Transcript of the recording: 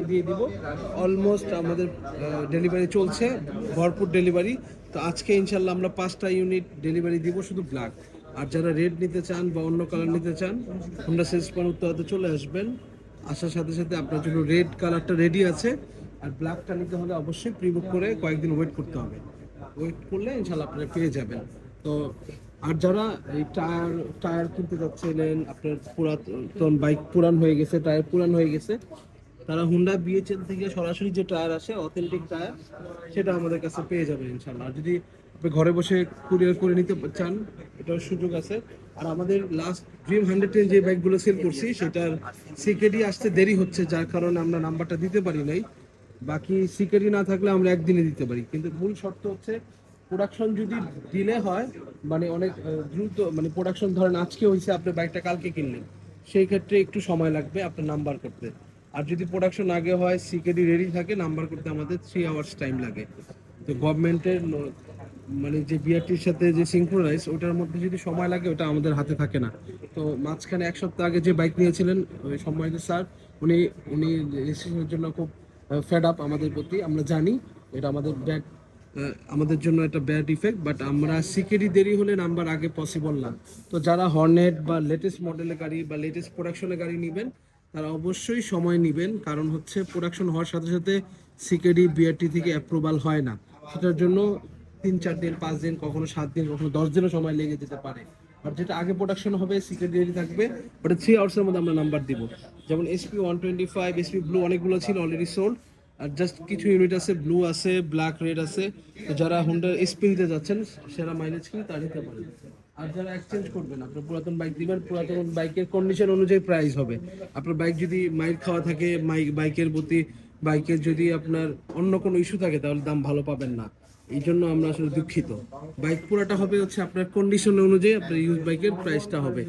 দিয়ে দিব। অলমোস্ট আমাদের ডেলিভারি চলছে, ভরপুর ডেলিভারি। তো আজকে ইনশাল্লাহ আমরা 5টা ইউনিট ডেলিভারি দিব শুধু ব্ল্যাক। আর যারা রেড নিতে চান বা অন্য কালার নিতে চান, হোন্ডা সেলস পয়েন্ট উত্তরাতে চলে আসবেন। আসার সাথে সাথে আপনার জন্য রেড কালারটা রেডি আছে। আর ব্ল্যাকটা নিতে হলে অবশ্যই প্রি বুক করে কয়েকদিন ওয়েট করতে হবে। ওয়েট করলে ইনশাল্লাহ আপনারা পেয়ে যাবেন। তো আর যারা এই টায়ার টায়ার কিনতে যাচ্ছিলেন, আপনার পুরাতন বাইক পুরান হয়ে গেছে, টায়ার পুরান হয়ে গেছে, তারা হুন্ডা বিএচএল থেকে সরাসরি যে টায়ার আসে অথেন্টিক টায়ার, সেটা আমাদের কাছে পেয়ে যাবেন ইনশাল্লাহ। আর যদি আপনি ঘরে বসে কুরিয়ার করে নিতে চান, এটার সুযোগ আছে। আর আমাদের লাস্ট ড্রিম 110 যে বাইকগুলো সেল করছি, সেটার সিকেডি আসতে দেরি হচ্ছে, যার কারণে আমরা নাম্বারটা দিতে পারি নাই। বাকি সিকেডি না থাকলে আমরা একদিনে দিতে পারি, কিন্তু মূল শর্ত হচ্ছে প্রোডাকশন যদি ডিলে হয়, মানে অনেক দ্রুত, মানে প্রোডাকশন ধরেন আজকে হয়েছে, আপনি বাইকটা কালকে কিনলেন, সেই ক্ষেত্রে একটু সময় লাগবে আপনার নাম্বার করতে। আর যদি প্রোডাকশন আগে হয়, সিকেডি রেডি থাকে, নাম্বার করতে আমাদের 3 আওয়ার্স টাইম লাগে। তো গভর্নমেন্টের মানে যে বিআরটির সাথে যে সিঙ্ক্রোনাইজ, ওটার মধ্যে যদি সময় লাগে, ওটা আমাদের হাতে থাকে না। তো মাঝখানে 1 সপ্তাহ আগে যে বাইক নিয়েছিলেন ওই সম্মানিত স্যার, উনি উনি রেজিস্ট্রেশনের জন্য খুব ফেড আপ আমাদের প্রতি, আমরা জানি এটা আমাদের ব্যাড, আমাদের জন্য একটা ব্যাড ইফেক্ট। বাট আমরা সিকেডি দেরি হলে নাম্বার আগে পসিবল না। তো যারা হর্নেট বা লেটেস্ট মডেলের গাড়ি বা লেটেস্ট প্রোডাকশনের গাড়ি নেবেন, তারা অবশ্যই সময় নেবেন, কারণ হচ্ছে প্রোডাকশন হওয়ার সাথে সাথে সিকেডি বিআরটি থেকে অ্যাপ্রুভাল হয় না। সেটার জন্য 3-4 দিন, 5 দিন, কখনো 7 দিন, কখনো 10 দিনও সময় লেগে যেতে পারে। আর যেটা আগে প্রোডাকশন হবে, সিকেডি রেডি থাকবে, ওটা 3 আওয়ার্সের মধ্যে আমরা নাম্বার দিব। যেমন SP 125, SP ব্লু অনেকগুলো ছিল অলরেডি সোল্ড। আর জাস্ট কিছু ইউনিট আছে, ব্লু আছে, ব্ল্যাক, রেড আছে। তো যারা হুন্ডার এসপি নিতে যাচ্ছেন, সেরা মাইলেজ কিনে তা নিতে পারেন। আর যারা এক্সচেঞ্জ করবেন, আপনার পুরাতন বাইক দিবেন, পুরাতন বাইকের কন্ডিশন অনুযায়ী প্রাইস হবে। আপনার বাইক যদি মাইল খাওয়া থাকে, বাইকের প্রতি, বাইকের যদি আপনার অন্য কোনো ইস্যু থাকে, তাহলে দাম ভালো পাবেন না। এই জন্য আমরা আসলে দুঃখিত। বাইক পুরাটা হবে হচ্ছে আপনার কন্ডিশন অনুযায়ী, আপনার ইউজ বাইকের প্রাইসটা হবে।